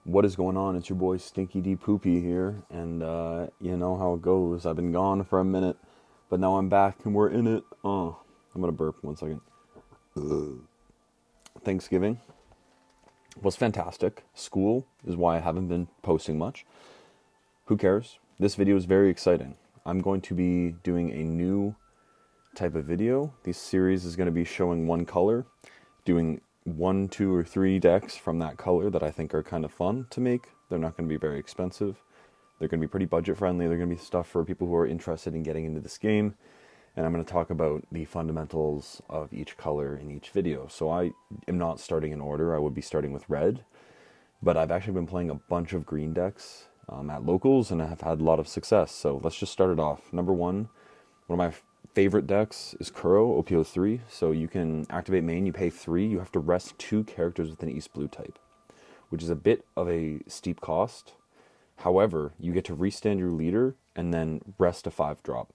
What is going on? It's your boy Stinky D Poopy here, and you know how it goes. I've been gone for a minute, but now I'm back and we're in it. I'm gonna burp 1 second. Thanksgiving was fantastic. School is why I haven't been posting much. Who cares? This video is very exciting. I'm going to be doing a new type of video. This series is going to be showing one color, doing 1, 2, or 3 decks from that color that I think are kind of fun to make. They're not going to be very expensive. They're going to be pretty budget friendly. They're going to be stuff for people who are interested in getting into this game. And I'm going to talk about the fundamentals of each color in each video. So I am not starting in order. I would be starting with red. But I've actually been playing a bunch of green decks at locals, and I have had a lot of success. So let's just start it off. Number one of my favorite decks is Kuro, OPO3. So you can activate main, you pay 3, you have to rest 2 characters with an East Blue type, which is a bit of a steep cost. However, you get to restand your leader and then rest a 5-drop,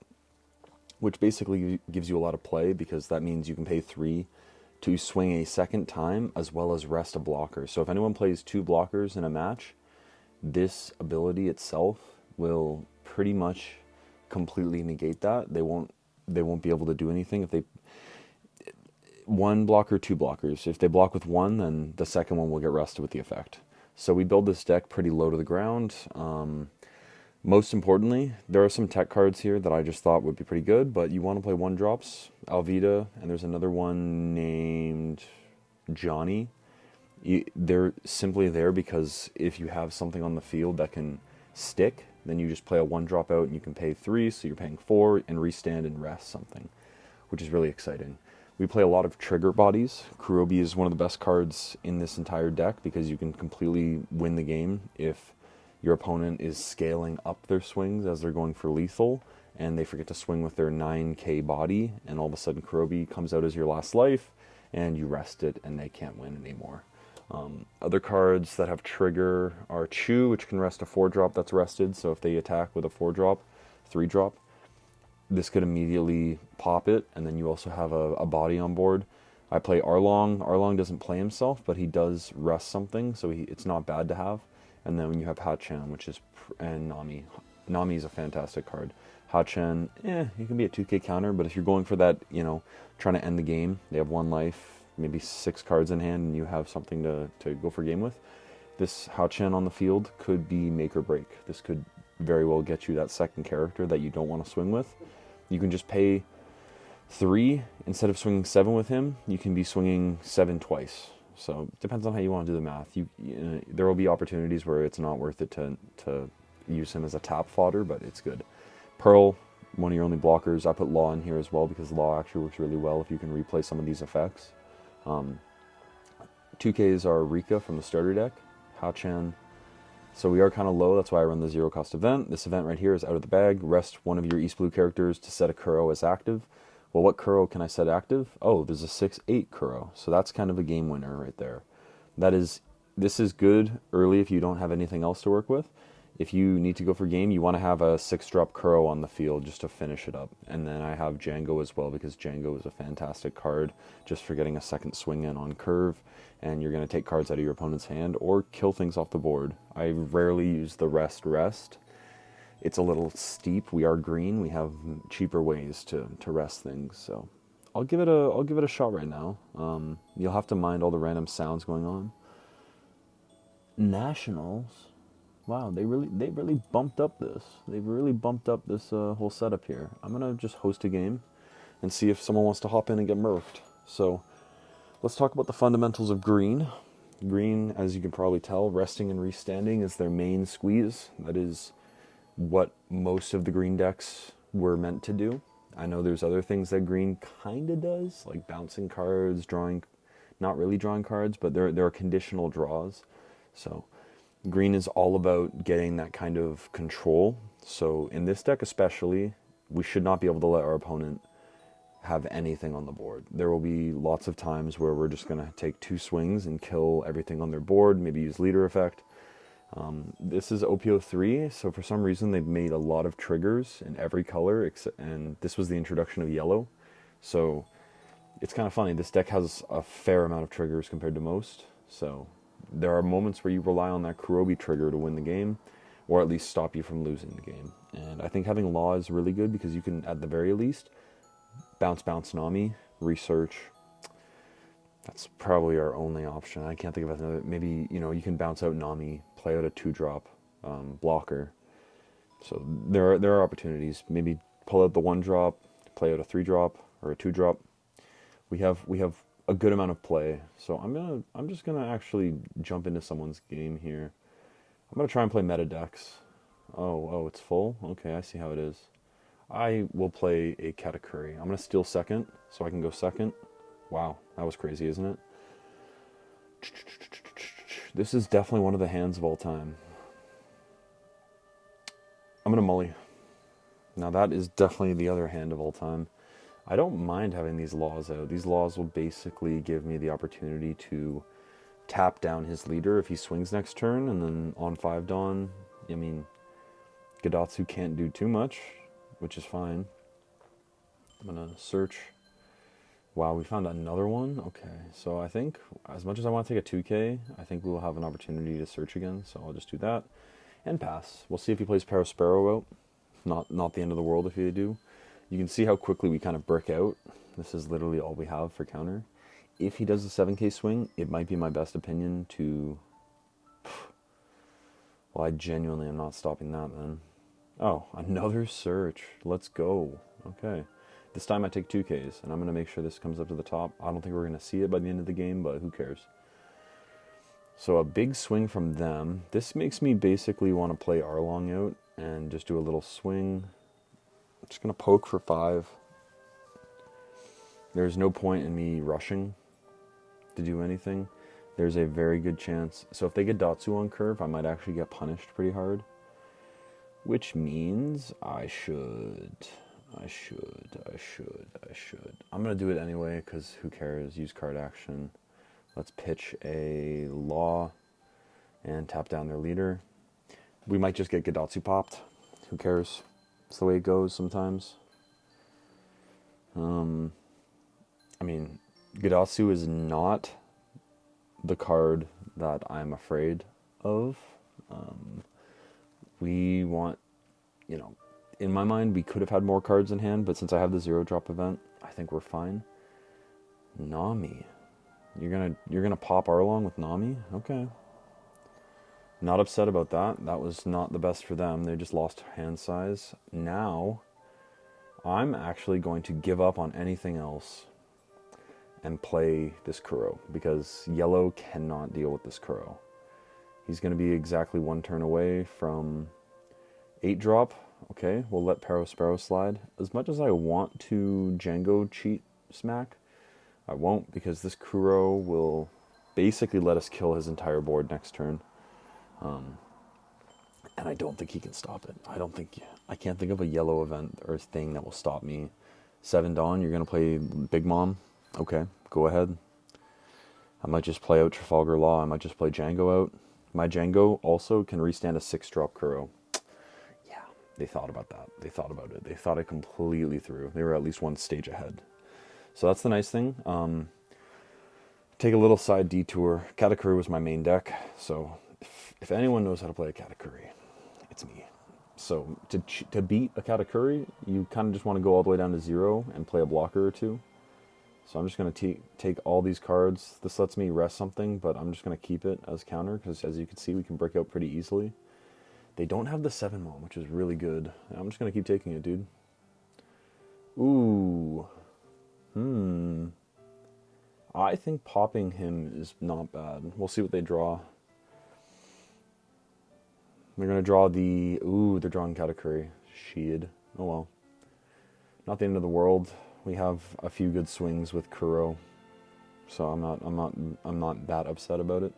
which basically gives you a lot of play because that means you can pay 3 to swing a second time as well as rest a blocker. So if anyone plays 2 blockers in a match, this ability itself will pretty much completely negate that. They won't be able to do anything if they 1 blocker, 2 blockers. If they block with 1, then the second one will get rested with the effect. So we build this deck pretty low to the ground. Most importantly, there are some tech cards here that I just thought would be pretty good, but you want to play 1-drops, Alvida, and there's another one named Johnny. They're simply there because if you have something on the field that can stick, then you just play a 1-drop out and you can pay 3, so you're paying 4 and restand and rest something, which is really exciting. We play a lot of trigger bodies. Kurobi is one of the best cards in this entire deck because you can completely win the game if your opponent is scaling up their swings as they're going for lethal and they forget to swing with their 9k body, and all of a sudden Kurobi comes out as your last life and you rest it and they can't win anymore. Other cards that have trigger are Chew, which can rest a 4-drop that's rested. So if they attack with a 4-drop, 3-drop, this could immediately pop it. And then you also have a body on board. I play Arlong. Arlong doesn't play himself, but he does rest something, so it's not bad to have. And then when you have Hachan, and Nami. Nami is a fantastic card. Hachan, he can be a 2k counter, but if you're going for that, trying to end the game, they have 1 life, maybe 6 cards in hand, and you have something to go for game with. This Hachan on the field could be make or break. This could very well get you that second character that you don't want to swing with. You can just pay 3 instead of swinging 7 with him. You can be swinging 7 twice. So it depends on how you want to do the math. There will be opportunities where it's not worth it to use him as a tap fodder, but it's good. Pearl, one of your only blockers. I put Law in here as well because Law actually works really well if you can replay some of these effects. 2Ks are Rika from the starter deck, Hachan. So we are kind of low, that's why I run the 0-cost event. This event right here is out of the bag. Rest one of your East Blue characters to set a Kuro as active. Well, what Kuro can I set active? Oh, there's a 6/8 Kuro. So that's kind of a game winner right there. This is good early if you don't have anything else to work with. If you need to go for game, you want to have a 6-drop Kuro on the field just to finish it up. And then I have Django as well because Django is a fantastic card just for getting a second swing in on curve. And you're going to take cards out of your opponent's hand or kill things off the board. I rarely use the rest. It's a little steep. We are green. We have cheaper ways to rest things. So I'll give it a shot right now. You'll have to mind all the random sounds going on. Nationals. Wow, they really bumped up this. They've really bumped up this whole setup here. I'm gonna just host a game and see if someone wants to hop in and get murked. So let's talk about the fundamentals of green. Green, as you can probably tell, resting and restanding is their main squeeze. That is what most of the green decks were meant to do. I know there's other things that green kinda does, like bouncing cards, not really drawing cards, but there are conditional draws. So green is all about getting that kind of control. So in this deck especially, we should not be able to let our opponent have anything on the board. There will be lots of times where we're just going to take 2 swings and kill everything on their board, maybe use leader effect. This is OPO3, so for some reason they've made a lot of triggers in every color, and this was the introduction of yellow. So it's kind of funny, this deck has a fair amount of triggers compared to most. So there are moments where you rely on that Kurobi trigger to win the game, or at least stop you from losing the game. And I think having Law is really good because you can, at the very least, bounce Nami, research. That's probably our only option. I can't think of another. Maybe, you can bounce out Nami, play out a 2-drop blocker. So there are opportunities. Maybe pull out the 1-drop, play out a 3-drop or a 2-drop. We have a good amount of play. So I'm just gonna actually jump into someone's game here. I'm gonna try and play meta decks. Oh, it's full? Okay, I see how it is. I will play a Katakuri. I'm gonna steal second, so I can go second. Wow, that was crazy, isn't it? This is definitely one of the hands of all time. I'm gonna mully. Now that is definitely the other hand of all time. I don't mind having these laws out. These laws will basically give me the opportunity to tap down his leader if he swings next turn, and then on 5 Dawn, I mean, Gadatsu can't do too much, which is fine. I'm gonna search. Wow, we found another one? Okay, so I think, as much as I want to take a 2K, I think we'll have an opportunity to search again, so I'll just do that, and pass. We'll see if he plays Parasparrow out. Not the end of the world if they do. You can see how quickly we kind of brick out. This is literally all we have for counter. If he does a 7K swing, it might be my best opinion to... Well, I genuinely am not stopping that, then. Oh, another search. Let's go. Okay. This time I take 2Ks, and I'm going to make sure this comes up to the top. I don't think we're going to see it by the end of the game, but who cares? So a big swing from them. This makes me basically want to play Arlong out and just do a little swing. I'm just going to poke for 5. There's no point in me rushing to do anything. There's a very good chance. So if they get Datsu on curve, I might actually get punished pretty hard. Which means I should. I'm going to do it anyway, because who cares? Use card action. Let's pitch a Law and tap down their leader. We might just get Gadatsu popped. Who cares? It's the way it goes sometimes. I mean, Gadatsu is not the card that I'm afraid of. We want, in my mind, we could have had more cards in hand, but since I have the 0-drop event, I think we're fine. Nami. You're gonna pop Arlong with Nami? Okay. Not upset about that. That was not the best for them. They just lost hand size. Now, I'm actually going to give up on anything else and play this Kuro, because yellow cannot deal with this Kuro. He's going to be exactly 1 turn away from 8-drop. Okay, we'll let Parasparrow slide. As much as I want to Django cheat smack, I won't, because this Kuro will basically let us kill his entire board next turn. And I don't think he can stop it. I can't think of a yellow event or thing that will stop me. 7 Dawn, you're going to play Big Mom? Okay, go ahead. I might just play out Trafalgar Law. I might just play Django out. My Django also can restand a 6-drop Kuro. Yeah, they thought about that. They thought about it. They thought it completely through. They were at least 1 stage ahead. So that's the nice thing. Take a little side detour. Katakuri was my main deck, so if anyone knows how to play a Katakuri, it's me. So to beat a Katakuri, you kind of just want to go all the way down to 0 and play a blocker or 2. So I'm just going to take all these cards. This lets me rest something, but I'm just going to keep it as counter, because as you can see, we can break out pretty easily. They don't have the 7 Mom, which is really good. I'm just going to keep taking it, dude. Ooh. I think popping him is not bad. We'll see what they draw. They're going to draw the... Ooh, they're drawing Katakuri. Shit. Oh well. Not the end of the world. We have a few good swings with Kuro, so I'm not that upset about it.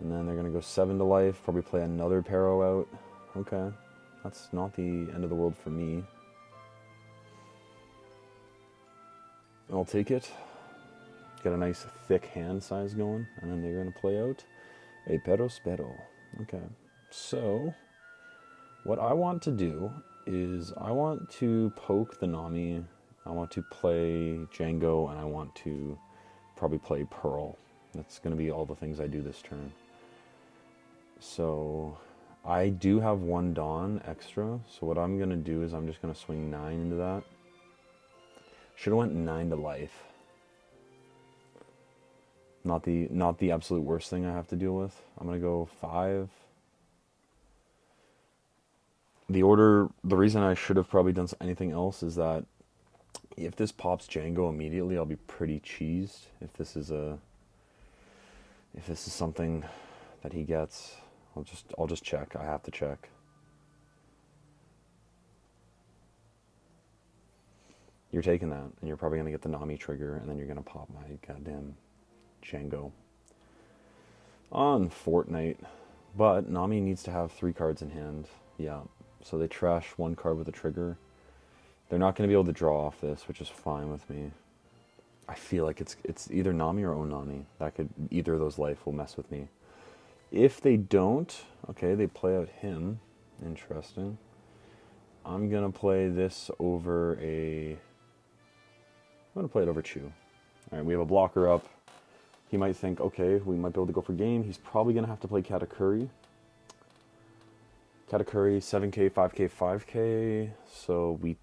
And then they're gonna go 7 to life, probably play another Paro out. Okay, that's not the end of the world for me. I'll take it. Get a nice thick hand size going, and then they're gonna play out a Pero. Okay, so what I want to do is I want to poke the Nami, I want to play Django, and I want to probably play Pearl. That's going to be all the things I do this turn. So I do have 1 Dawn extra, so what I'm going to do is I'm just going to swing 9 into that. Should have went 9 to life. Not the absolute worst thing I have to deal with. I'm going to go 5. The reason I should have probably done anything else is that if this pops Django immediately, I'll be pretty cheesed. If this is something that he gets, I'll just check. I have to check. You're taking that, and you're probably going to get the Nami trigger, and then you're going to pop my goddamn Django on Fortnite. But Nami needs to have 3 cards in hand. Yeah, so they trash 1 card with a trigger. They're not going to be able to draw off this, which is fine with me. I feel like it's either Nami or Onami. Either of those life will mess with me. If they don't, okay, they play out him. Interesting. I'm going to play this over I'm going to play it over Chu. Alright, we have a blocker up. He might think, okay, we might be able to go for game. He's probably going to have to play Katakuri. Katakuri, 7k, 5k, 5k. So we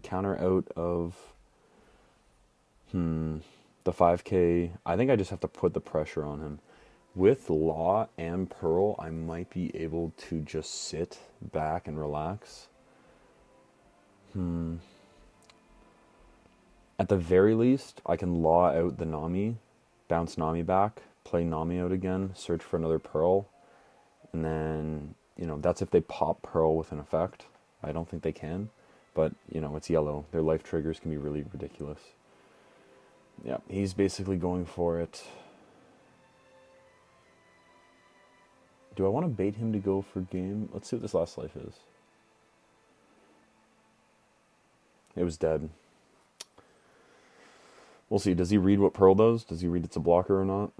counter out of the 5k. I think I just have to put the pressure on him. With Law and Pearl, I might be able to just sit back and relax. At the very least, I can Law out the Nami, bounce Nami back, play Nami out again, search for another Pearl, and then, that's if they pop Pearl with an effect. I don't think they can, but, it's yellow. Their life triggers can be really ridiculous. Yeah, he's basically going for it. Do I want to bait him to go for game? Let's see what this last life is. It was dead. We'll see. Does he read what Pearl does? Does he read it's a blocker or not?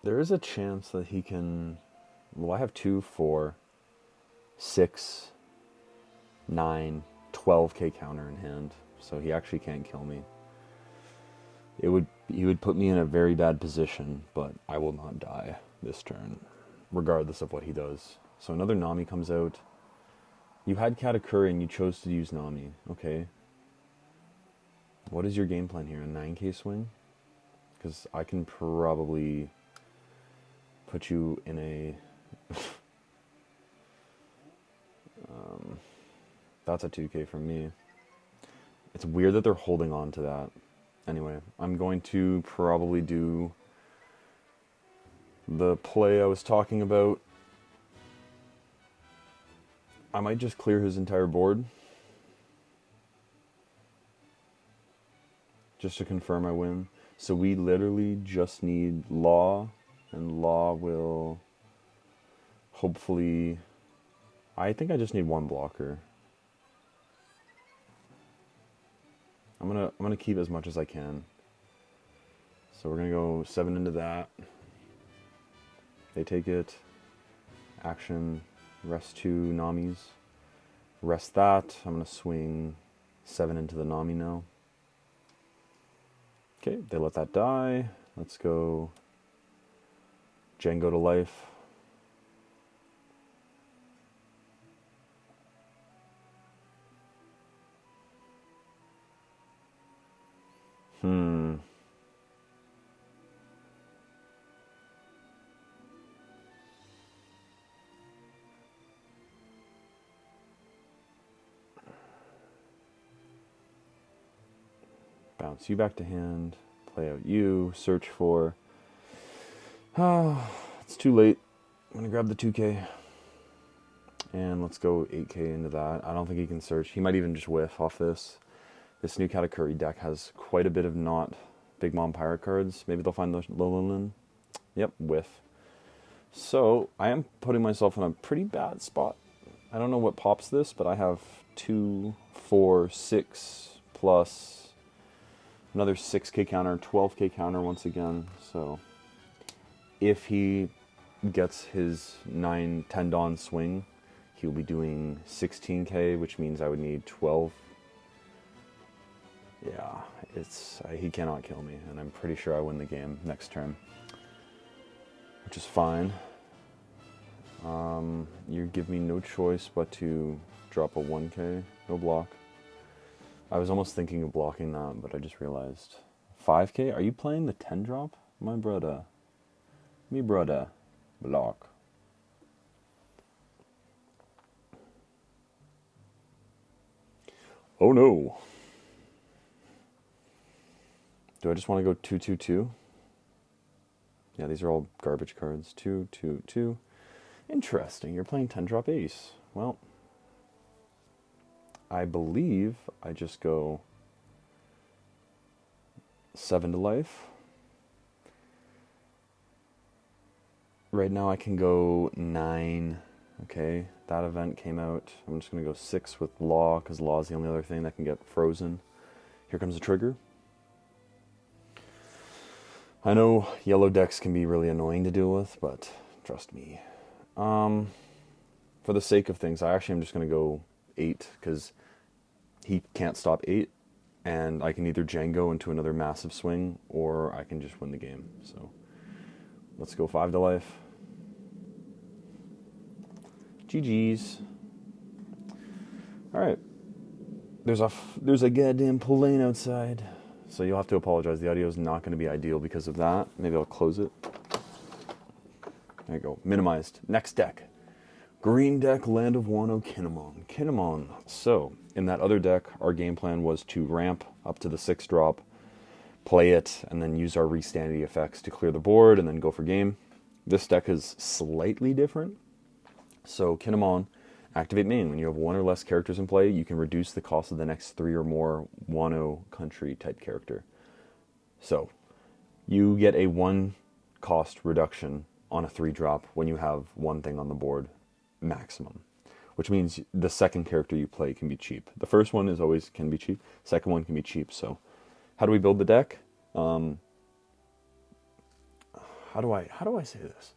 There is a chance that he can... Well, I have 2, 4, 6, 9, 12k counter in hand. So he actually can't kill me. He would put me in a very bad position, but I will not die this turn, regardless of what he does. So another Nami comes out. You had Katakuri and you chose to use Nami. Okay. What is your game plan here? A 9k swing? Because I can probably put you in a... that's a 2k from me. It's weird that they're holding on to that. Anyway, I'm going to probably do the play I was talking about. I might just clear his entire board, just to confirm I win. So we literally just need Law, and Law will hopefully... I think I just need 1 blocker. I'm gonna keep as much as I can. So we're gonna go 7 into that. They take it. Action. Rest 2 Namis. Rest that. I'm gonna swing 7 into the Nami now. Okay, they let that die. Let's go Django to life. Bounce you back to hand, play out you, search for... it's too late. I'm going to grab the 2k. And let's go 8k into that. I don't think he can search. He might even just whiff off this. This new Katakuri deck has quite a bit of not Big Mom Pirate cards. Maybe they'll find the Lililin. Yep, whiff. So, I am putting myself in a pretty bad spot. I don't know what pops this, but I have 2, 4, 6 plus... another 6k counter, 12k counter once again. So if he gets his 9-10 Dawn swing, he'll be doing 16k, which means I would need 12 Yeah, he cannot kill me, and I'm pretty sure I win the game next turn, which is fine. You give me no choice but to drop a 1k, no block. I was almost thinking of blocking that, but I just realized. 5k? Are you playing the 10 drop? My brother. Me brother. Block. Oh no. Do I just want to go 2-2-2? Yeah, these are all garbage cards. 2-2-2. Interesting. You're playing 10 drop ace. Well, I believe I just go 7 to life. Right now I can go 9. Okay, that event came out. I'm just going to go 6 with Law, because Law is the only other thing that can get frozen. Here comes the trigger. I know yellow decks can be really annoying to deal with, but trust me. For the sake of things, I actually am just going to go 8, because he can't stop 8, and I can either Django into another massive swing, or I can just win the game. So let's go 5 to life. GG's. Alright. There's a goddamn plane outside. So you'll have to apologize. The audio is not going to be ideal because of that. Maybe I'll close it. There you go. Minimized. Next deck. Green deck, Land of Wano, Kinemon. Kinemon. So, in that other deck, our game plan was to ramp up to the 6 drop, play it, and then use our restandy effects to clear the board, and then go for game. This deck is slightly different. So, Kinemon, activate main. When you have 1 or less characters in play, you can reduce the cost of the next 3 or more Wano country type character. So, you get a 1 cost reduction on a 3 drop when you have 1 thing on the board maximum, which means the second character you play can be cheap. The first one is always can be cheap. Second one can be cheap. So, how do we build the deck? How do I say this?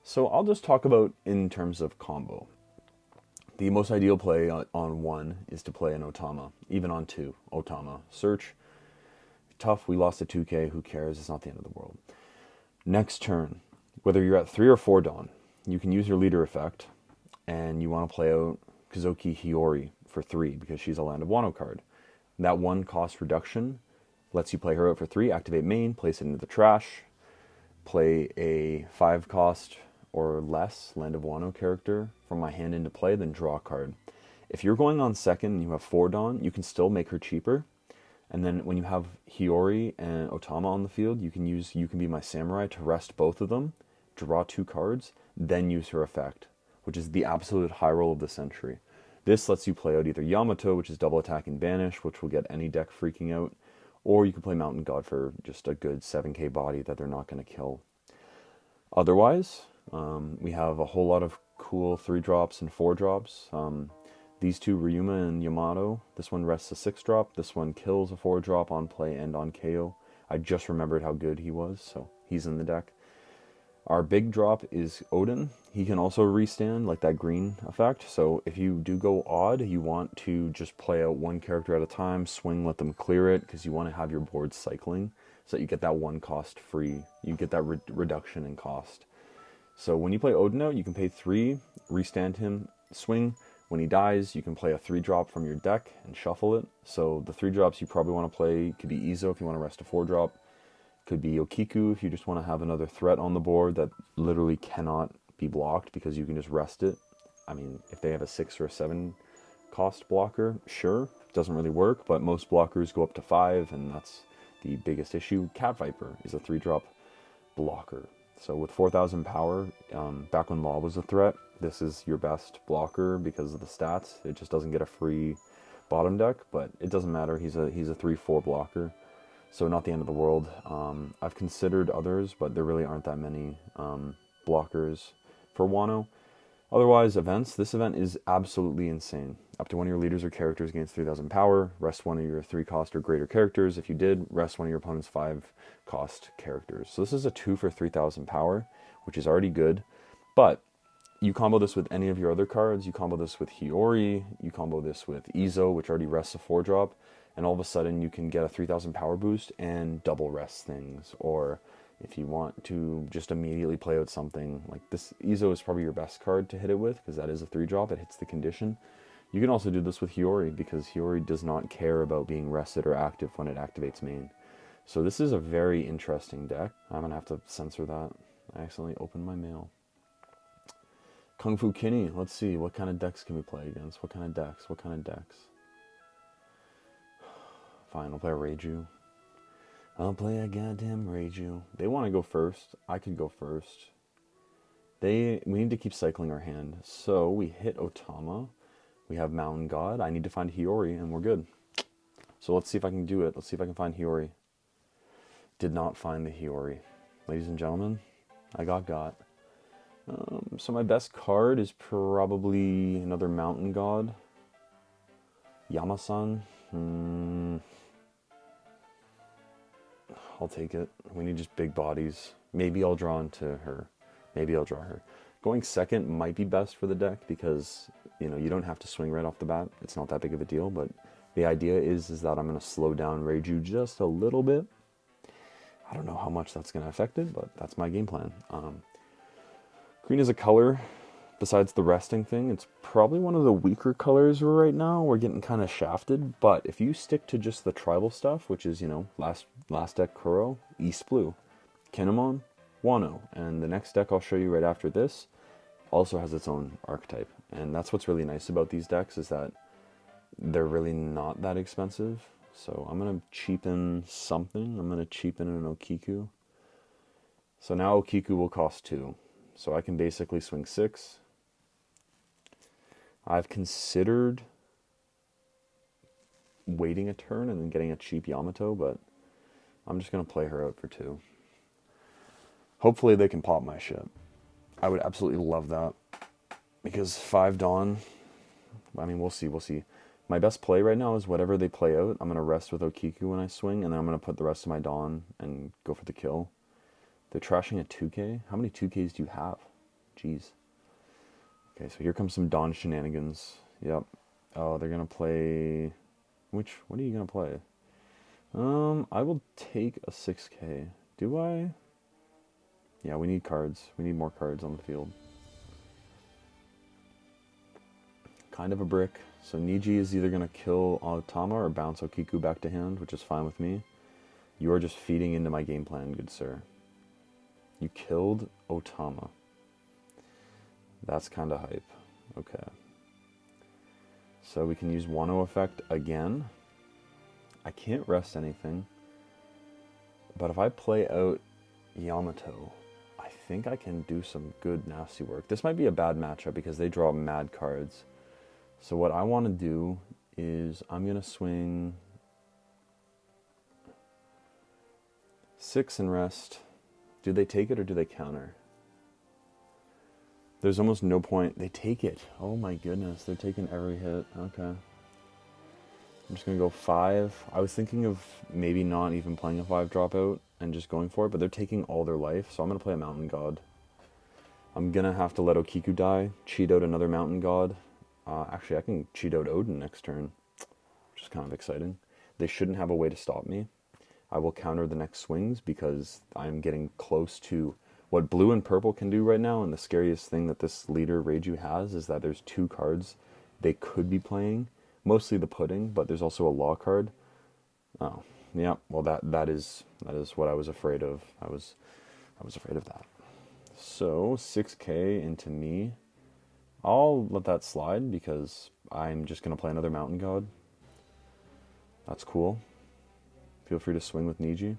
So I'll just talk about in terms of combo. The most ideal play on 1 is to play an Otama, even on 2. Otama. Search. Tough, we lost a 2k, who cares? It's not the end of the world. Next turn, whether you're at 3 or 4 Dawn, you can use your leader effect, and you want to play out Kazoki Hiyori for 3, because she's a Land of Wano card. That 1 cost reduction lets you play her out for 3, activate main, place it into the trash, play a 5 cost or less Land of Wano character from my hand into play, then draw a card. If you're going on second and you have 4 Dawn, you can still make her cheaper. And then when you have Hiyori and Otama on the field, you can be my samurai to rest both of them, draw 2 cards, then use her effect, which is the absolute high roll of the century. This lets you play out either Yamato, which is double attack and banish, which will get any deck freaking out, or you can play Mountain God for just a good 7k body that they're not going to kill. Otherwise, we have a whole lot of cool 3 drops and 4 drops. These 2, Ryuma and Yamato. This one rests a 6 drop. This one kills a 4 drop on play and on KO. I just remembered how good he was, so he's in the deck. Our big drop is Odin. He can also restand, like that green effect. So if you do go odd, you want to just play out 1 character at a time, swing, let them clear it, because you want to have your board cycling, so that you get that 1 cost free. You get that reduction in cost. So when you play Odin out, you can pay 3, restand him, swing. When he dies, you can play a 3 drop from your deck and shuffle it. So the 3 drops you probably want to play could be Izo if you want to rest a 4 drop. Could be Yokiku if you just want to have another threat on the board that literally cannot be blocked because you can just rest it. I mean, if they have a 6 or a 7 cost blocker, sure, doesn't really work, but most blockers go up to 5, and that's the biggest issue. Cat Viper is a 3 drop blocker. So with 4,000 power, back when Law was a threat, this is your best blocker because of the stats. It just doesn't get a free bottom deck, but it doesn't matter. He's a 3/4 blocker, so not the end of the world. I've considered others, but there really aren't that many blockers for Wano. Otherwise, events. This event is absolutely insane. Up to 1 of your leaders or characters gains 3,000 power. Rest 1 of your 3 cost or greater characters. If you did, rest 1 of your opponent's 5 cost characters. So this is a 2 for 3,000 power, which is already good. But you combo this with any of your other cards. You combo this with Hiyori. You combo this with Izo, which already rests a 4 drop. and all of a sudden you can get a 3000 power boost and double rest things. Or if you want to just immediately play out something like this, Izo is probably your best card to hit it with, because that is a 3-drop, it hits the condition. You can also do this with Hiyori, because Hiyori does not care about being rested or active when it activates main. So this is a very interesting deck. I'm going to have to censor that. I accidentally opened my mail. Kung Fu Kinney, let's see, what kind of decks can we play against? What kind of decks? What kind of decks? Fine, I'll play a Reiju. I'll play a goddamn Reiju. They want to go first. I could go first. We need to keep cycling our hand. So we hit Otama. We have Mountain God. I need to find Hiyori, and we're good. So let's see if I can do it. Let's see if I can find Hiyori. Did not find the Hiyori. Ladies and gentlemen, I got. So my best card is probably another Mountain God. Yamasan. I'll take it. We need just big bodies. Maybe I'll draw into her. Maybe I'll draw her. Going second might be best for the deck because, you don't have to swing right off the bat. It's not that big of a deal, but the idea is that I'm going to slow down Reiju just a little bit. I don't know how much that's going to affect it, but that's my game plan. Green is a color, besides the resting thing, it's probably one of the weaker colors right now. We're getting kind of shafted, but if you stick to just the tribal stuff, which is, last deck Kuro, East Blue, Kinemon, Wano, and the next deck I'll show you right after this also has its own archetype. And that's what's really nice about these decks, is that they're really not that expensive. So I'm going to cheapen something. I'm going to cheapen an Okiku. So now Okiku will cost 2. So I can basically swing 6. I've considered waiting a turn and then getting a cheap Yamato, but I'm just going to play her out for 2. Hopefully they can pop my shit. I would absolutely love that. Because 5 Dawn, we'll see. My best play right now is whatever they play out, I'm going to rest with Okiku when I swing, and then I'm going to put the rest of my Dawn and go for the kill. They're trashing a 2K? How many 2Ks do you have? Jeez. Okay, so here comes some Dawn shenanigans. Yep. Oh, they're going to play... What are you going to play? I will take a 6K. Do I? Yeah, we need cards. We need more cards on the field. Kind of a brick. So Niji is either going to kill Otama or bounce Okiku back to hand, which is fine with me. You are just feeding into my game plan, good sir. You killed Otama. That's kind of hype. Okay. So we can use Wano effect again. I can't rest anything. But if I play out Yamato, I think I can do some good nasty work. This might be a bad matchup because they draw mad cards. So what I want to do is I'm going to swing 6 and rest. Do they take it or do they counter? There's almost no point. They take it. Oh my goodness. They're taking every hit. Okay. I'm just going to go 5. I was thinking of maybe not even playing a 5 dropout and just going for it, but they're taking all their life. So I'm going to play a Mountain God. I'm going to have to let Okiku die, cheat out another Mountain God. Actually, I can cheat out Odin next turn, which is kind of exciting. They shouldn't have a way to stop me. I will counter the next swings because I'm getting close to what blue and purple can do right now. And the scariest thing that this leader Reiju has is that there's 2 cards they could be playing. Mostly the pudding, but there's also a law card. Oh, yeah. Well, that is what I was afraid of. I was afraid of that. So 6K into me. I'll let that slide because I'm just going to play another Mountain God. That's cool. Feel free to swing with Niji.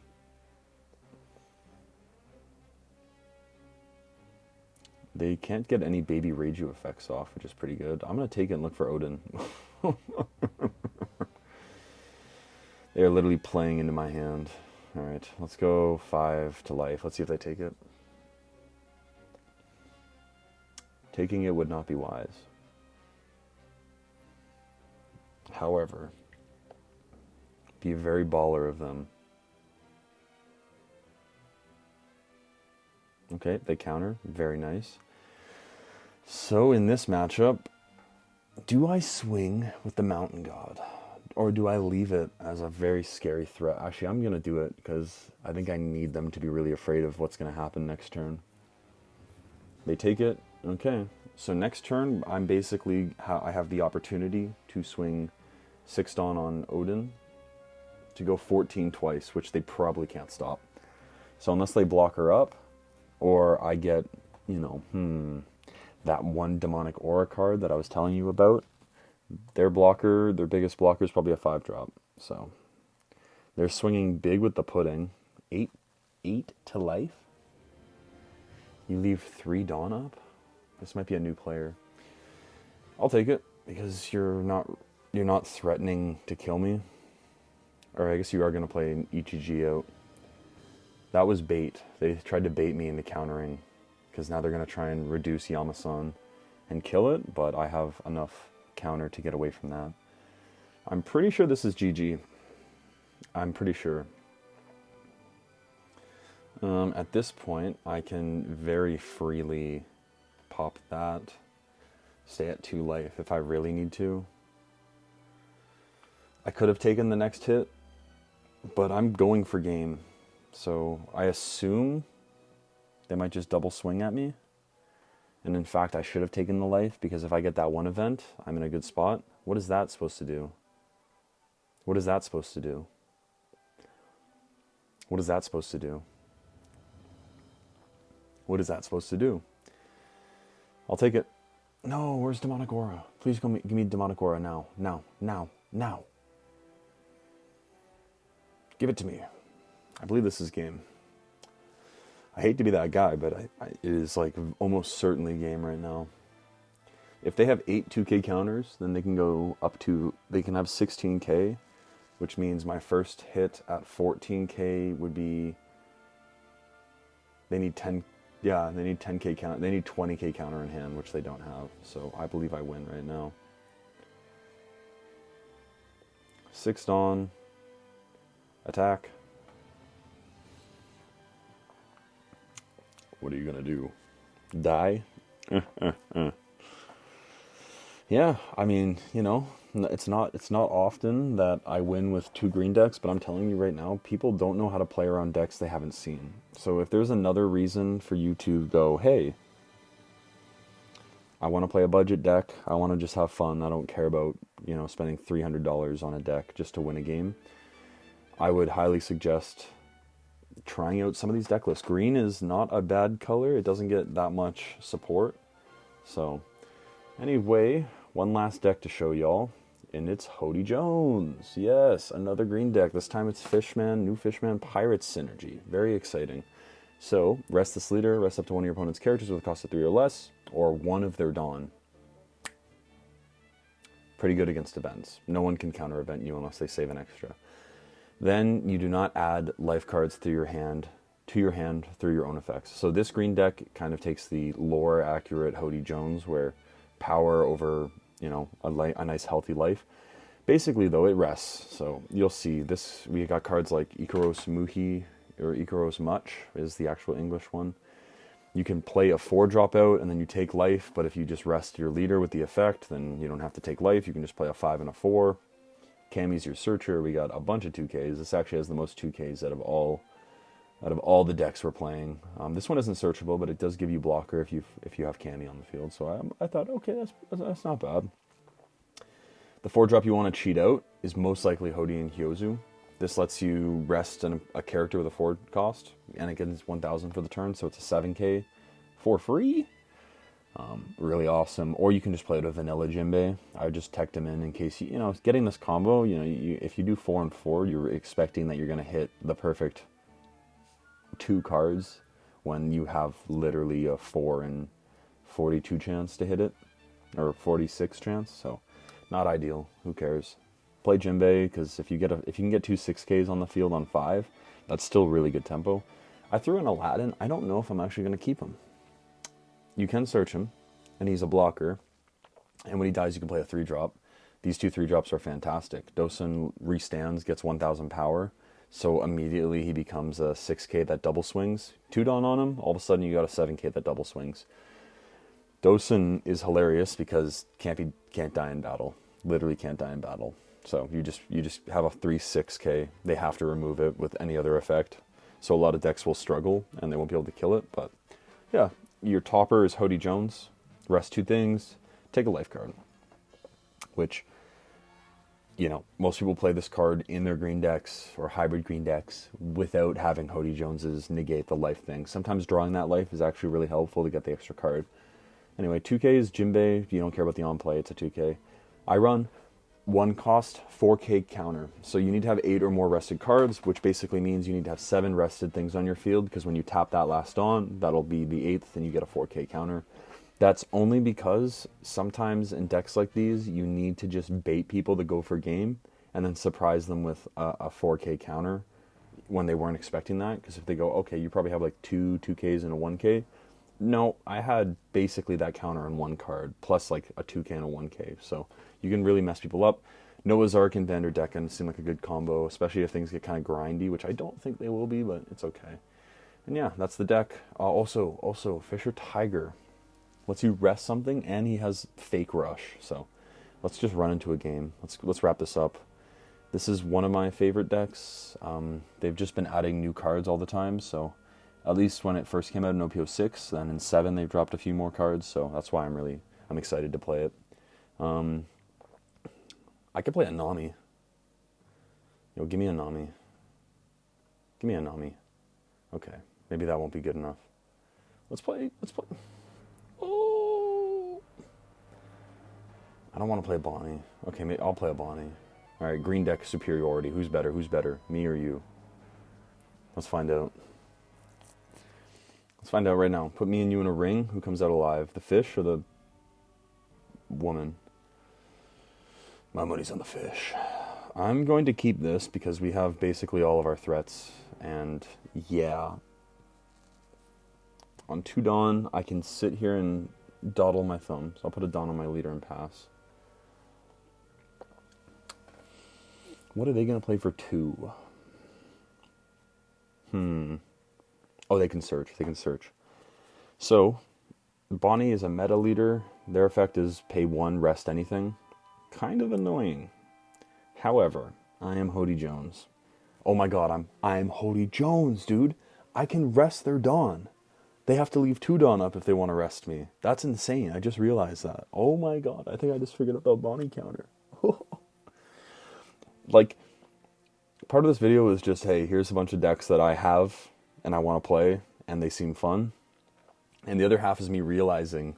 They can't get any baby Reiju effects off, which is pretty good. I'm going to take it and look for Odin. They're literally playing into my hand. Alright, let's go 5 to life. Let's see if they take it. Taking it would not be wise. However, be very baller of them. Okay, they counter. Very nice. So in this matchup, do I swing with the Mountain God? Or do I leave it as a very scary threat? Actually, I'm going to do it because I think I need them to be really afraid of what's going to happen next turn. They take it. Okay. So next turn, I'm basically, I have the opportunity to swing 6 Dawn on Odin to go 14 twice, which they probably can't stop. So unless they block her up, or I get, that one Demonic Aura card that I was telling you about, their biggest blocker is probably a 5-drop. So they're swinging big with the pudding. 8 to life? You leave 3 Dawn up? This might be a new player. I'll take it, because you're not threatening to kill me. Or I guess you are going to play an ETG out. That was bait. They tried to bait me into countering, because now they're going to try and reduce Yamasan and kill it, but I have enough counter to get away from that. I'm pretty sure this is GG. I'm pretty sure. At this point, I can very freely pop that, stay at 2 life if I really need to. I could have taken the next hit, but I'm going for game. So I assume they might just double swing at me. And in fact, I should have taken the life, because if I get that one event, I'm in a good spot. What is that supposed to do? What is that supposed to do? What is that supposed to do? What is that supposed to do? I'll take it. No, where's Demonic Aura? Please give me Demonic Aura now. Now. Give it to me. I believe this is game. I hate to be that guy, but it is like almost certainly game right now. If they have 8 2K counters, then they can go up to, they can have 16K, which means my first hit at 14K would be, they need 10K counter, they need 20K counter in hand, which they don't have. So I believe I win right now. 6 Dawn, attack. What are you gonna do? Die? Yeah, I mean, it's not often that I win with 2 green decks, but I'm telling you right now, people don't know how to play around decks they haven't seen. So if there's another reason for you to go, hey, I want to play a budget deck, I want to just have fun, I don't care about, spending $300 on a deck just to win a game, I would highly suggest trying out some of these deck lists. Green is not a bad color. It doesn't get that much support. So anyway, one last deck to show y'all, and it's Hody Jones. Yes, another green deck. This time it's Fishman, new Fishman Pirates synergy. Very exciting. So rest this leader, rest up to one of your opponent's characters with a cost of 3 or less, or one of their Dawn. Pretty good against events. No one can counter event you unless they save an extra. Then you do not add life cards through your hand through your own effects. So this green deck kind of takes the lore accurate Hody Jones, where power over, a nice healthy life. Basically though, it rests. So you'll see this, we got cards like Ikaros Muhi, or Ikaros Much is the actual English one. You can play a 4-drop out and then you take life, but if you just rest your leader with the effect, then you don't have to take life. You can just play a 5 and a 4. Cammy's your searcher. We got a bunch of 2Ks. This actually has the most 2Ks out of all the decks we're playing. This one isn't searchable, but it does give you blocker if you have Cammy on the field. So I thought, okay, that's not bad. The 4-drop you want to cheat out is most likely Hody and Hyozu. This lets you rest a character with a 4 cost, and it gets 1,000 for the turn, so it's a 7K for free. Really awesome. Or you can just play it with vanilla Jinbei. I would just tech him in case getting this combo. If you do 4 and 4, you're expecting that you're going to hit the perfect 2 cards when you have literally a 4 and 42 chance to hit it, or 46 chance. So not ideal. Who cares? Play Jinbei, because if you can get 2 6Ks on the field on 5, that's still really good tempo. I threw in Aladdin. I don't know if I'm actually going to keep him. You can search him, and he's a blocker. And when he dies, you can play a 3-drop. These 2 3-drops are fantastic. Dosun restands, gets 1,000 power, so immediately he becomes a 6K that double swings. 2 Dawn on him, all of a sudden you got a 7K that double swings. Dosun is hilarious because can't die in battle. literally can't die in battle. So you just have a 3/6k. They have to remove it with any other effect. So a lot of decks will struggle and they won't be able to kill it. But yeah, your topper is Hody Jones. Rest 2 things. Take a life card. Which, you know, most people play this card in their green decks or hybrid green decks without having Hody Jones's negate the life thing. Sometimes drawing that life is actually really helpful to get the extra card. Anyway, 2k is Jinbei. You don't care about the on-play, it's a 2k. I run 1 cost, 4k counter. So you need to have 8 or more rested cards, which basically means you need to have 7 rested things on your field, because when you tap that last on, that'll be the 8th, and you get a 4k counter. That's only because sometimes in decks like these, you need to just bait people to go for game, and then surprise them with a 4k counter when they weren't expecting that. Because if they go, okay, you probably have like 2Ks and a 1k. No, I had basically that counter on 1 card, plus like a 2k and a 1k. So you can really mess people up. Noah's Ark and Vanderdecken seem like a good combo, especially if things get kind of grindy, which I don't think they will be, but it's okay. And yeah, that's the deck. Also, Fisher Tiger lets you rest something, and he has fake rush. So let's just run into a game. Let's wrap this up. This is one of my favorite decks. They've just been adding new cards all the time, so at least when it first came out in OPO6, then in 7 they've dropped a few more cards, so that's why I'm excited to play it. I could play a Nami. Yo, give me a Nami. Give me a Nami. Okay, maybe that won't be good enough. Let's play. Oh! I don't want to play Bonnie. Okay, maybe I'll play a Bonnie. Alright, green deck superiority. Who's better? Me or you? Let's find out. Let's find out right now. Put me and you in a ring. Who comes out alive? The fish or the woman? My money's on the fish. I'm going to keep this because we have basically all of our threats. And yeah. On 2 Dawn, I can sit here and dawdle my thumbs. I'll put a Dawn on my leader and pass. What are they going to play for 2? Oh, they can search. So, Bonnie is a meta leader. Their effect is pay 1, rest anything. Kind of annoying. However, I am Hody Jones. Oh my god, I'm Hody Jones, dude. I can rest their Dawn. They have to leave 2 Dawn up if they want to rest me. That's insane. I just realized that. Oh my god, I think I just figured out the Bonnie counter. Like, part of this video is just, hey, here's a bunch of decks that I have and I want to play, and they seem fun. And the other half is me realizing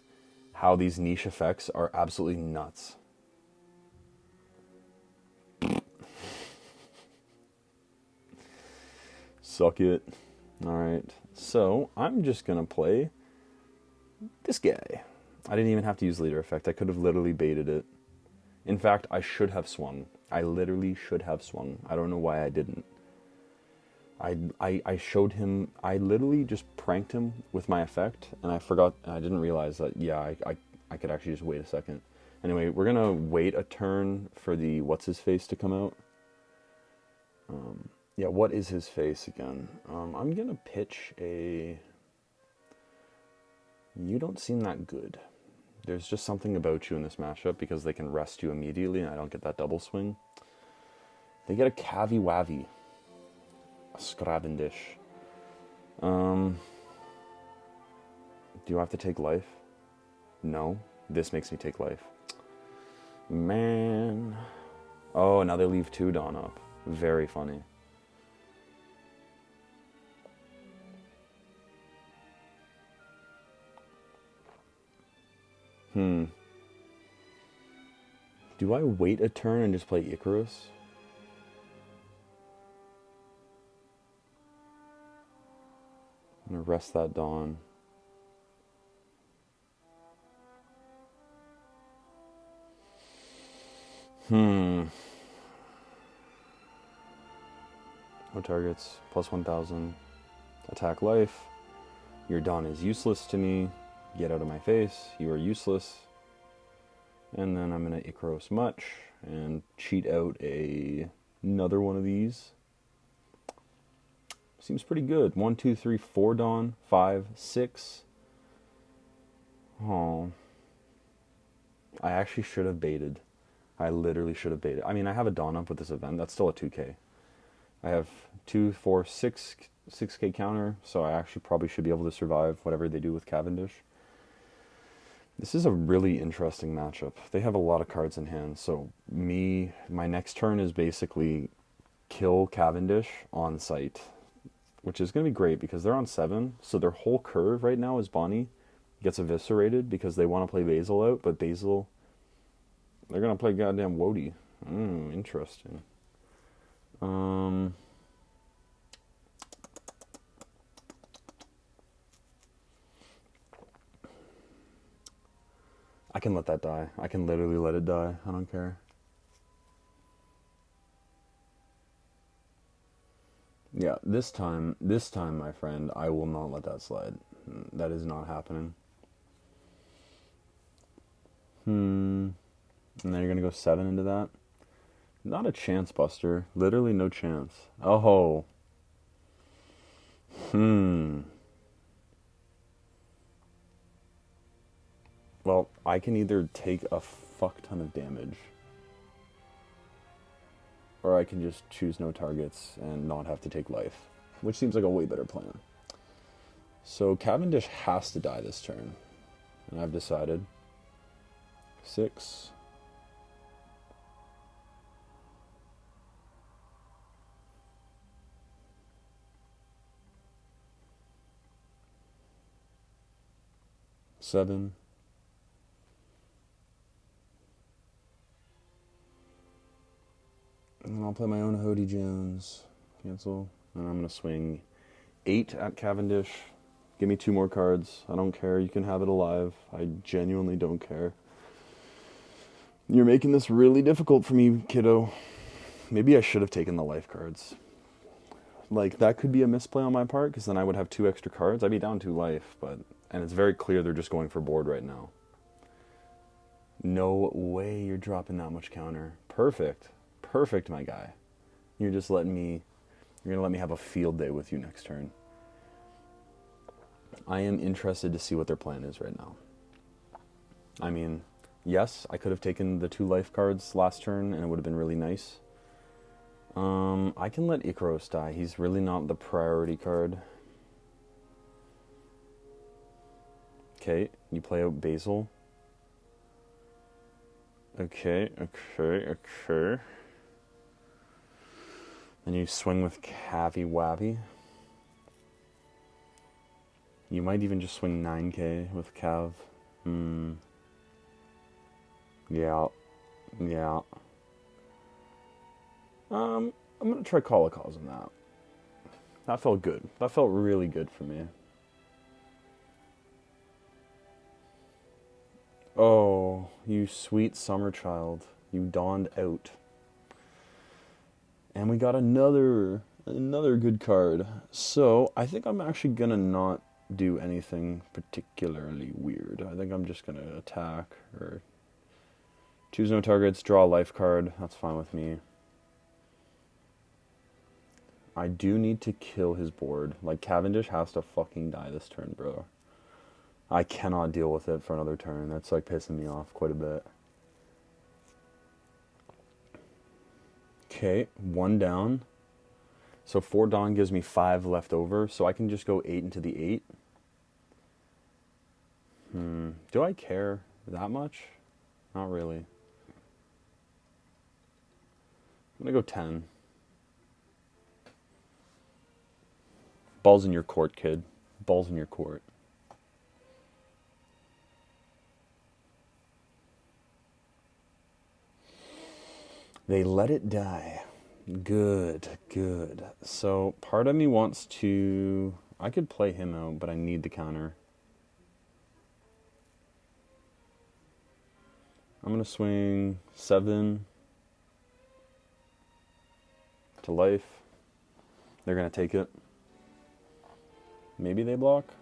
how these niche effects are absolutely nuts. Suck it. Alright, so I'm just going to play this guy. I didn't even have to use leader effect. I could have literally baited it. In fact, I should have swung. I literally should have swung. I don't know why I didn't. I showed him, I literally just pranked him with my effect, and I forgot, I didn't realize that, yeah, I could actually just wait a second. Anyway, we're going to wait a turn for the what's-his-face to come out. Yeah, what is his face again? I'm going to pitch a... You don't seem that good. There's just something about you in this matchup because they can rest you immediately and I don't get that double swing. They get a Cavi Wavi. A Scravendish. Do I have to take life? No. This makes me take life. Man. Oh, now they leave 2 Dawn up. Very funny. Do I wait a turn and just play Icarus? I'm gonna rest that Dawn. No targets. Plus 1,000. Attack life. Your Dawn is useless to me. Get out of my face. You are useless. And then I'm going to Icaros Much and cheat out another one of these. Seems pretty good. 1, 2, 3, 4 Dawn. 5, 6. Oh. I actually should have baited. I literally should have baited. I mean, I have a Dawn up with this event. That's still a 2k. I have 2, 4, 6, 6k counter, so I actually probably should be able to survive whatever they do with Cavendish. This is a really interesting matchup. They have a lot of cards in hand, so my next turn is basically kill Cavendish on sight, which is going to be great because they're on 7, so their whole curve right now is Bonnie gets eviscerated because they want to play Basil out, but Basil, they're going to play goddamn Hody. Interesting. I can let that die. I can literally let it die. I don't care. Yeah, this time, my friend, I will not let that slide. That is not happening. And then you're going to go 7 into that. Not a chance, Buster. Literally no chance. Oh. Well, I can either take a fuck ton of damage, or I can just choose no targets and not have to take life, which seems like a way better plan. So Cavendish has to die this turn, and I've decided 6. Seven. And I'll play my own Hody Jones. Cancel. And I'm going to swing 8 at Cavendish. Give me 2 more cards. I don't care. You can have it alive. I genuinely don't care. You're making this really difficult for me, kiddo. Maybe I should have taken the life cards. Like, that could be a misplay on my part, because then I would have 2 extra cards. I'd be down 2 life, and it's very clear they're just going for board right now. No way you're dropping that much counter. Perfect. Perfect, my guy. You're just you're going to let me have a field day with you next turn. I am interested to see what their plan is right now. I mean, yes, I could have taken the 2 life cards last turn, and it would have been really nice. I can let Icaros die. He's really not the priority card. Okay, you play out Basil. Okay. Then you swing with Cavi Wappy. You might even just swing 9k with Cav. Yeah. I'm going to try Call a Cause on that. That felt good. That felt really good for me. Oh, you sweet summer child. You dawned out. And we got another good card. So, I think I'm actually going to not do anything particularly weird. I think I'm just going to attack or choose no targets, draw a life card. That's fine with me. I do need to kill his board. Like, Cavendish has to fucking die this turn, bro. I cannot deal with it for another turn. That's, like, pissing me off quite a bit. Okay, 1 down. So 4 Dawn gives me 5 left over, so I can just go 8 into the 8. Do I care that much? Not really. I'm going to go 10. Ball's in your court, kid. Ball's in your court. They let it die. Good. So, part of me wants to... I could play him out, but I need the counter. I'm going to swing 7 to life. They're going to take it. Maybe they block.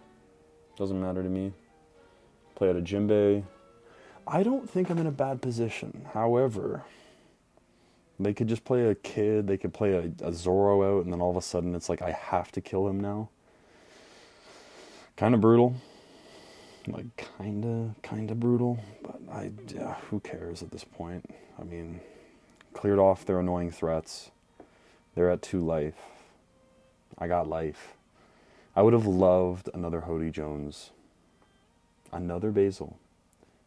Doesn't matter to me. Play out a Jinbei. I don't think I'm in a bad position. However, they could just play a kid. They could play a Zoro out, and then all of a sudden it's like I have to kill him now. Kind of brutal. Like, kind of brutal. But Who cares at this point? I mean, cleared off their annoying threats. They're at 2 life. I got life. I would have loved another Hody Jones. Another Basil.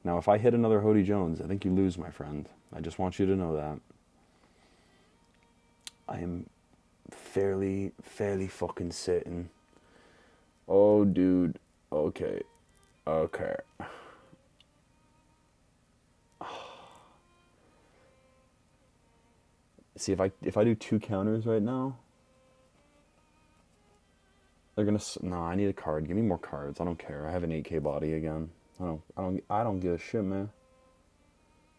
Now, if I hit another Hody Jones, I think you lose, my friend. I just want you to know that. I am fairly fucking sitting. Oh, dude. Okay. See, if I do 2 counters right now, they're gonna. No, I need a card. Give me more cards. I don't care. I have an 8K body again. I don't give a shit, man.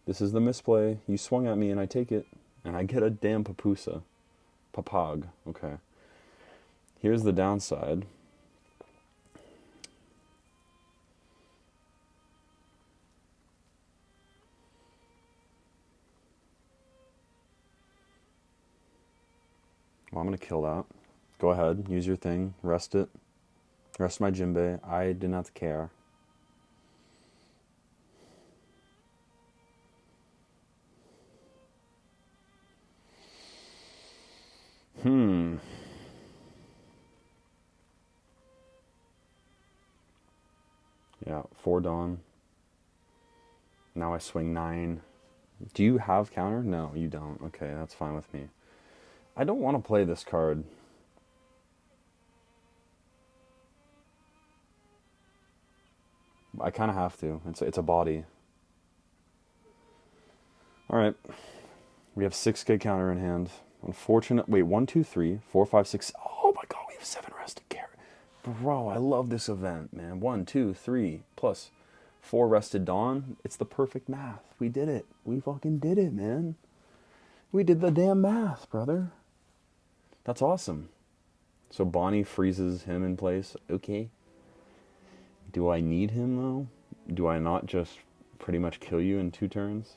This is the misplay. You swung at me and I take it, and I get a damn papusa, papag. Okay. Here's the downside. Well, I'm gonna kill that. Go ahead, use your thing, rest it. Rest my Jinbei. I do not care. Yeah, 4 Dawn. Now I swing 9. Do you have counter? No, you don't. Okay, that's fine with me. I don't want to play this card. I kind of have to. It's a body. Alright. We have 6K counter in hand. Unfortunate. Wait, 1, 2, 3, 4, 5, 6. Oh my god, we have 7 rested carry. Bro, I love this event, man. 1, 2, 3, plus 4 rested Dawn. It's the perfect math. We did it. We fucking did it, man. We did the damn math, brother. That's awesome. So Bonnie freezes him in place. Okay. Do I need him, though? Do I not just pretty much kill you in 2 turns?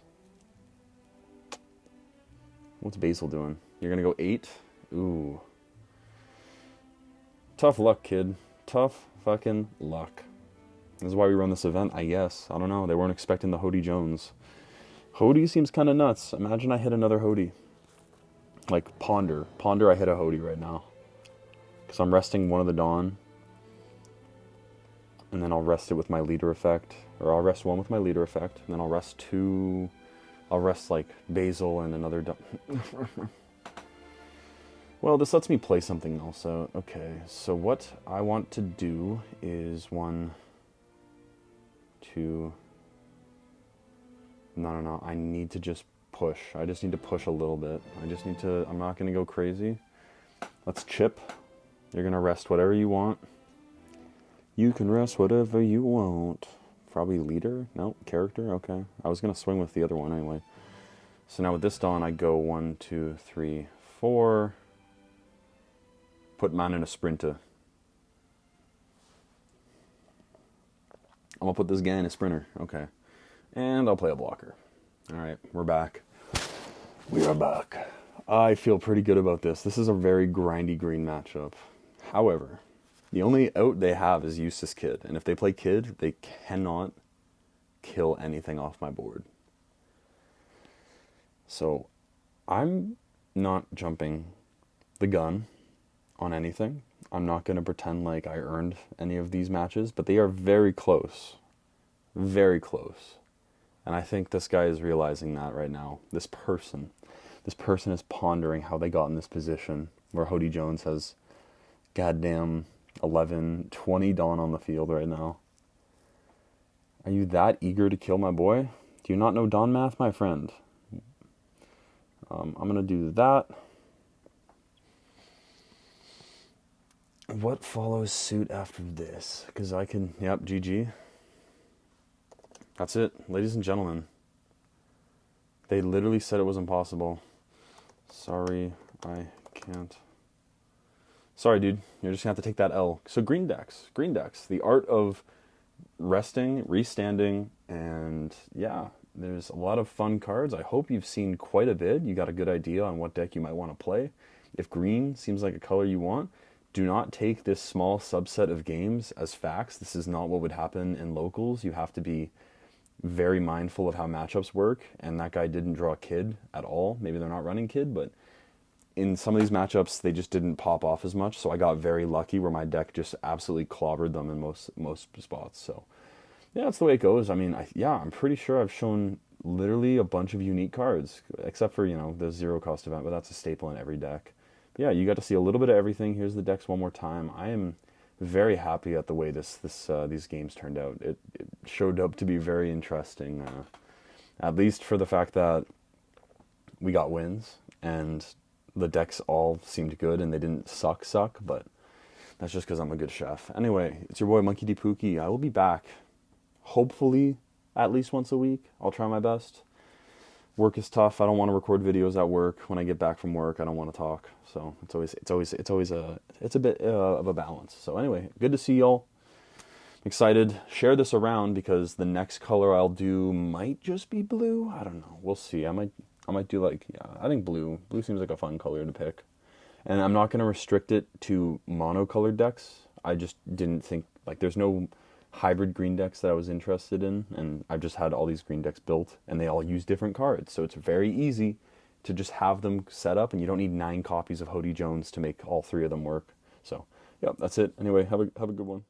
What's Basil doing? You're going to go 8? Ooh. Tough luck, kid. Tough fucking luck. This is why we run this event, I guess. I don't know. They weren't expecting the Hody Jones. Hody seems kind of nuts. Imagine I hit another Hody. Like Ponder. Ponder, I hit a Hody right now. Because I'm resting one of the Dawn. And then I'll rest it with my leader effect. Or I'll rest one with my leader effect. And then I'll rest 2. I'll rest like Basil and another Dawn. Well, this lets me play something else out. Okay, so what I want to do is 1, 2... No. I need to just push. I just need to push a little bit. I'm not going to go crazy. Let's chip. You're going to rest whatever you want. You can rest whatever you want. Probably leader? No, character? Okay. I was going to swing with the other one anyway. So now with this Dawn, I go 1, 2, 3, 4. Put man in a sprinter. I'm going to put this guy in a sprinter. Okay. And I'll play a blocker. Alright, we're back. We are back. I feel pretty good about this. This is a very grindy green matchup. However, the only out they have is Eustace Kid. And if they play Kid, they cannot kill anything off my board. So, I'm not jumping the gun on anything. I'm not going to pretend like I earned any of these matches, but they are very close. Very close. And I think this guy is realizing that right now. This person is pondering how they got in this position where Hody Jones has goddamn 11, 20 Dawn on the field right now. Are you that eager to kill my boy? Do you not know Dawn math, my friend? I'm going to do that. What follows suit after this? Because I can... Yep, GG. That's it, ladies and gentlemen. They literally said it was impossible. Sorry, I can't. Sorry, dude. You're just going to have to take that L. So green decks. Green decks. The art of resting, restanding, and yeah, there's a lot of fun cards. I hope you've seen quite a bit. You got a good idea on what deck you might want to play. If green seems like a color you want, do not take this small subset of games as facts. This is not what would happen in locals. You have to be very mindful of how matchups work, and that guy didn't draw Kid at all. Maybe they're not running Kid, but in some of these matchups, they just didn't pop off as much, so I got very lucky where my deck just absolutely clobbered them in most spots. So yeah, that's the way it goes. I mean, I'm pretty sure I've shown literally a bunch of unique cards, except for, the zero cost event, but that's a staple in every deck. But yeah, you got to see a little bit of everything. Here's the decks one more time. I am very happy at the way these games turned out. It showed up to be very interesting, at least for the fact that we got wins, and the decks all seemed good, and they didn't suck, but that's just because I'm a good chef. Anyway, it's your boy Monkey D. Pookie. I will be back, hopefully, at least once a week. I'll try my best. Work is tough. I don't want to record videos at work. When I get back from work, I don't want to talk. So it's a bit of a balance. So anyway, good to see y'all. Excited. Share this around because the next color I'll do might just be blue. I don't know. We'll see. I might do I think blue. Blue seems like a fun color to pick. And I'm not going to restrict it to monocolored decks. I just didn't think, there's no hybrid green decks that I was interested in, and I've just had all these green decks built, and they all use different cards, so it's very easy to just have them set up, and you don't need 9 copies of Hody Jones to make all 3 of them work. So, yeah, that's it. Anyway, have a good one.